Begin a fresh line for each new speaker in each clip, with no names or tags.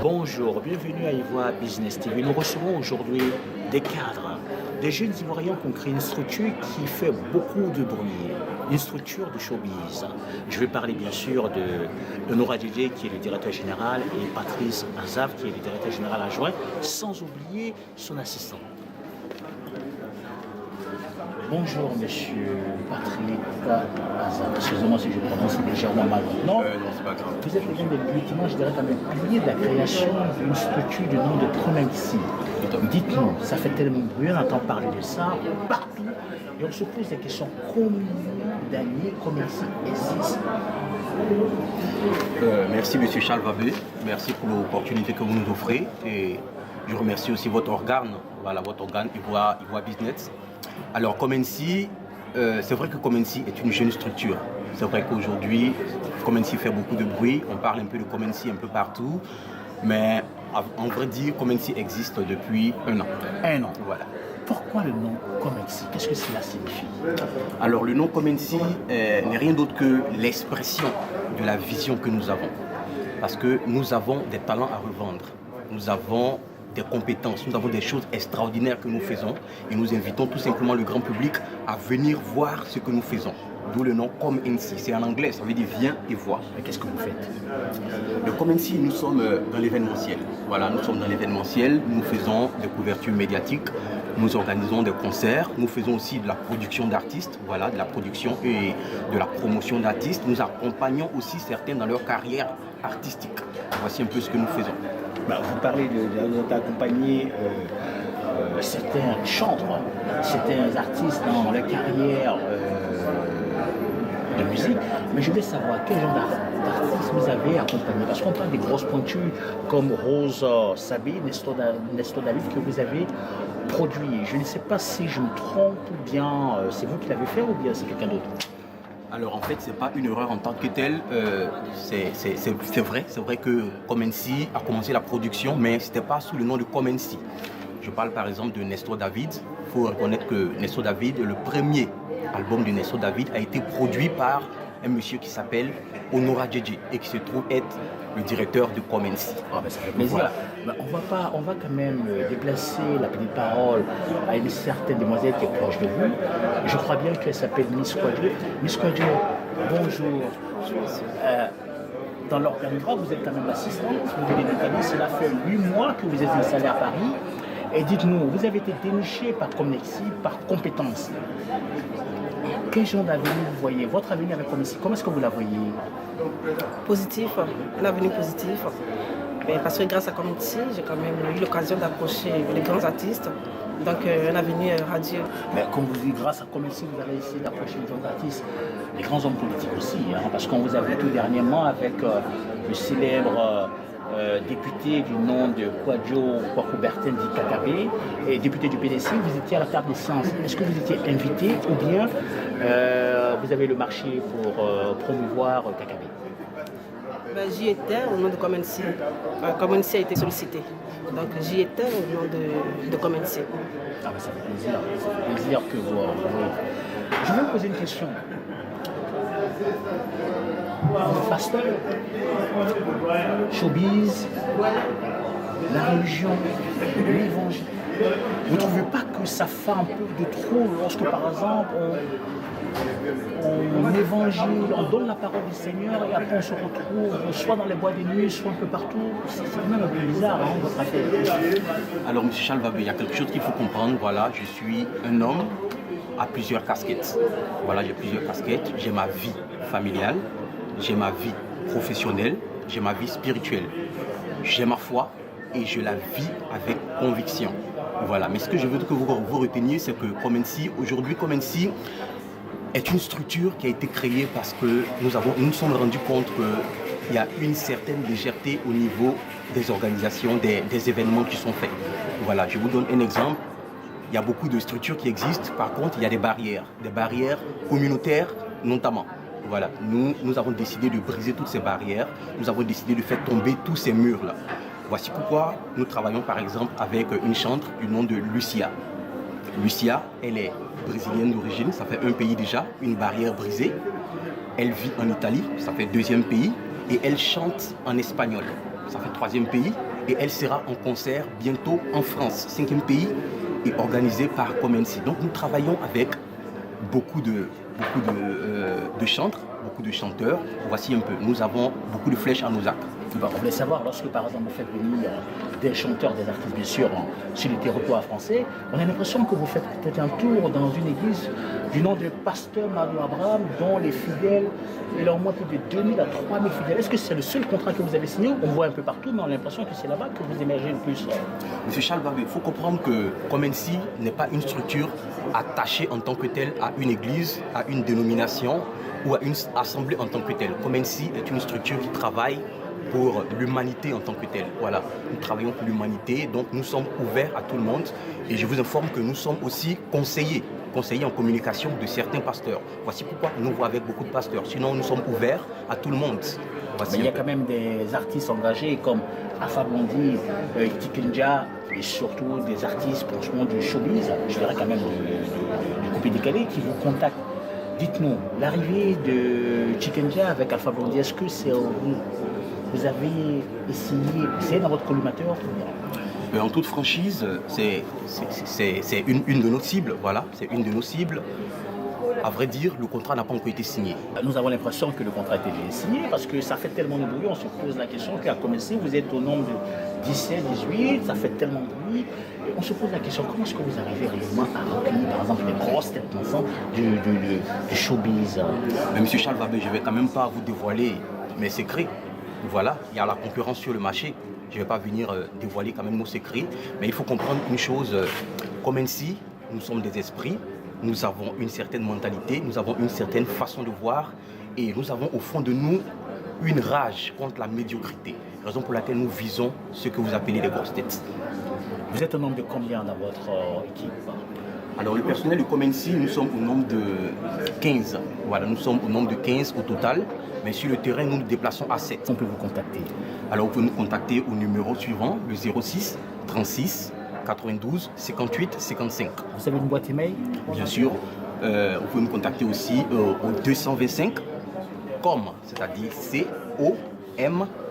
Bonjour, bienvenue à Ivoire Business TV. Nous recevons aujourd'hui des cadres, des jeunes Ivoiriens qui ont créé une structure qui fait beaucoup de bruit, une structure de showbiz. Je vais parler bien sûr de Nora Djedje qui est le directeur général et Patrice Azaf qui est le directeur général adjoint, sans oublier son assistant. Bonjour monsieur Patrick Azaf, excusez-moi si je prononce légèrement mal. Non,
c'est pas grave.
vous êtes l'un des bulletins, je dirais quand même, piliers de la création d'une structure du nom de Comensi. Dites-nous, ça fait tellement de bruit, on entend parler de ça partout, et on se pose des questions. Combien d'années Comensi existe?
Merci Monsieur Charles Vabé, merci pour l'opportunité que vous nous offrez et je remercie aussi votre organe, votre organe Ivoire Business. Alors Comensi, c'est vrai que Comensi est une jeune structure. C'est vrai qu'aujourd'hui, Comensi fait beaucoup de bruit, on parle un peu de Comensi un peu partout, mais en vrai dire, Comensi existe depuis un an.
Un an.
Voilà.
Pourquoi le nom Comensi? Qu'est-ce que cela signifie?
Alors le nom Comensi n'est rien d'autre que l'expression de la vision que nous avons. Parce que nous avons des talents à revendre. Nous avons des compétences, nous avons des choses extraordinaires que nous faisons et nous invitons tout simplement le grand public à venir voir ce que nous faisons. D'où le nom Comensi. C'est en anglais, ça veut dire viens et vois.
Mais qu'est-ce que vous faites?
Le Comensi, nous sommes dans l'événementiel. Voilà, nous sommes dans l'événementiel, nous faisons des couvertures médiatiques, nous organisons des concerts, nous faisons aussi de la production d'artistes, voilà, de la production et de la promotion d'artistes. Nous accompagnons aussi certains dans leur carrière artistique. Voici un peu ce que nous faisons.
Vous parlez d'accompagner certains chantres, certains artistes dans leur carrière de musique, mais je voulais savoir quel genre d'artistes vous avez accompagné, parce qu'on parle des grosses pointures comme Rose Sabé, Nestor David que vous avez produit. Je ne sais pas si je me trompe ou bien c'est vous qui l'avez fait ou bien c'est quelqu'un d'autre.
Alors en fait, c'est pas une erreur en tant que telle, c'est vrai que Comensi a commencé la production, mais c'était pas sous le nom de Comensi. Je parle par exemple de Nestor David. Il faut reconnaître que Nestor David, le premier album de Nestor David a été produit par un monsieur qui s'appelle Nora Djedje et qui se trouve être le directeur de Comensi.
Ah ben ça fait plaisir. Voilà. On va quand même déplacer la petite parole à une certaine demoiselle qui est proche de vous. Je crois bien qu'elle s'appelle Miss Quadjo. Miss Quadjo, bonjour. Dans l'organigramme, vous êtes quand même assistante, vous venez d'Italie, cela fait 8 mois que vous êtes installé à Paris. Et dites-nous, vous avez été déniché par Comensi, par compétence. Quel genre d'avenir vous voyez? Votre avenir avec Comensi, comment est-ce que vous la voyez?
Positif, un avenir positif. Mais parce que grâce à Comensi, j'ai quand même eu l'occasion d'approcher les grands artistes. Donc un avenir radieux.
Mais comme vous dites, grâce à Comensi, vous avez essayé d'approcher les grands artistes, les grands hommes politiques aussi, parce qu'on vous a vu tout dernièrement avec le célèbre député du nom de Kwadjo Kwaku Bertin dit Kakabe et député du PDC, vous étiez à la table des séances. Est-ce que vous étiez invité ou bien vous avez le marché pour promouvoir Kakabe?
J'y étais au nom de Comensi. Comensi a été sollicité. Donc j'y étais au nom de Comensi.
Ah ben ça fait plaisir. Ça fait plaisir que vous... Je vais vous poser une question. Pasteur, showbiz, la religion, l'évangile. Vous ne trouvez pas que ça fait un peu de trop lorsque par exemple on évangile, on donne la parole du Seigneur et après on se retrouve soit dans les bois des nuits, soit un peu partout? C'est quand même un peu bizarre votre affaire.
Alors M. Charles Vabé, il y a quelque chose qu'il faut comprendre. Voilà, je suis un homme à plusieurs casquettes. Voilà, j'ai plusieurs casquettes. J'ai ma vie familiale, j'ai ma vie professionnelle, j'ai ma vie spirituelle. J'ai ma foi et je la vis avec conviction. Voilà, mais ce que je veux que vous reteniez, c'est que aujourd'hui Comensi est une structure qui a été créée parce que nous nous sommes rendus compte qu'il y a une certaine légèreté au niveau des organisations, des événements qui sont faits. Voilà, je vous donne un exemple. Il y a beaucoup de structures qui existent, par contre il y a des barrières communautaires notamment. Voilà, nous avons décidé de briser toutes ces barrières, nous avons décidé de faire tomber tous ces murs-là. Voici pourquoi nous travaillons par exemple avec une chantre du nom de Lucia. Lucia, elle est brésilienne d'origine, ça fait un pays déjà, une barrière brisée. Elle vit en Italie, ça fait deuxième pays, et elle chante en espagnol. ça fait 3e pays, et elle sera en concert bientôt en France. 5e pays et organisé par Comensi. Donc nous travaillons avec beaucoup de chantres, beaucoup de chanteurs. Voici un peu, nous avons beaucoup de flèches à nos arcs.
On voulait savoir, lorsque par exemple vous faites venir des chanteurs, des artistes bien sûr sur le territoire français, on a l'impression que vous faites peut-être un tour dans une église du nom de Pasteur Mario Abraham, dont les fidèles, il y a au moins plus de 2000 à 3000 fidèles. Est-ce que c'est le seul contrat que vous avez signé? On voit un peu partout, mais on a l'impression que c'est là-bas que vous émergez le plus.
Monsieur Charles Babé, il faut comprendre que Comensi n'est pas une structure attachée en tant que telle à une église, à une dénomination ou à une assemblée en tant que telle. Comensi est une structure qui travaille pour l'humanité en tant que telle. Voilà, nous travaillons pour l'humanité, donc nous sommes ouverts à tout le monde. Et je vous informe que nous sommes aussi conseillers en communication de certains pasteurs. Voici pourquoi nous voyons avec beaucoup de pasteurs. Sinon, nous sommes ouverts à tout le monde.
Mais il y a quand même des artistes engagés comme Alpha Blondy, Tikenja, et surtout des artistes franchement du showbiz, je dirais quand même du coupé décalé, qui vous contactent. Dites-nous, l'arrivée de Tikenja avec Alpha Blondy, est-ce que c'est vous avez essayé dans votre collimateur?
En toute franchise, c'est une de nos cibles. Voilà, c'est une de nos cibles. À vrai dire, le contrat n'a pas encore été signé.
Nous avons l'impression que le contrat a été signé parce que ça fait tellement de bruit, on se pose la question qu'à commencer, vous êtes au nombre de 17, 18, ça fait tellement de bruit. Et on se pose la question, comment est-ce que vous arrivez réellement à recueillir, par exemple, les grosses têtes d'enfants du showbiz?
Mais M. Charles Babé, je ne vais quand même pas vous dévoiler mes secrets. Voilà, il y a la concurrence sur le marché. Je ne vais pas venir dévoiler quand même nos secrets. Mais il faut comprendre une chose, comme ainsi, nous sommes des esprits, nous avons une certaine mentalité, nous avons une certaine façon de voir et nous avons au fond de nous une rage contre la médiocrité. Raison pour laquelle nous visons ce que vous appelez les grosses têtes.
Vous êtes au nombre de combien dans votre équipe?
Alors le personnel de Comensi, nous sommes au nombre de 15. Voilà, nous sommes au nombre de 15 au total. Mais sur le terrain, nous nous déplaçons à 7.
On peut vous contacter?
Alors vous pouvez nous contacter au numéro suivant, le 06 36 92 58 55.
Vous avez une boîte email?
Bien sûr. Vous pouvez nous contacter aussi au 225 com, c'est-à-dire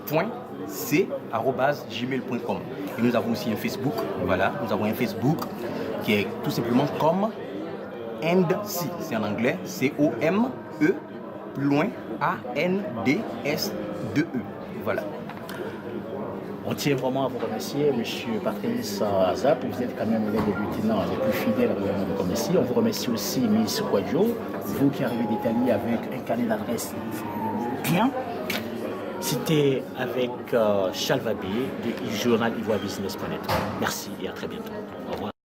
com.c@gmail.com. Et nous avons aussi un Facebook. Voilà, nous avons un Facebook qui est tout simplement comme ANDSI. C'est en anglais, C-O-M-E. Plus loin, A-N-D-S-2-E. Voilà.
On tient vraiment à vous remercier, M. Patrice Azap. Vous êtes quand même l'un des lieutenants les plus fidèles au gouvernement de Comensi. On vous remercie aussi, Miss Quadjo, vous qui arrivez d'Italie avec un carnet d'adresse bien. C'était avec Charles Babé du journal ivoirebusiness.net. Merci et à très bientôt. Au revoir.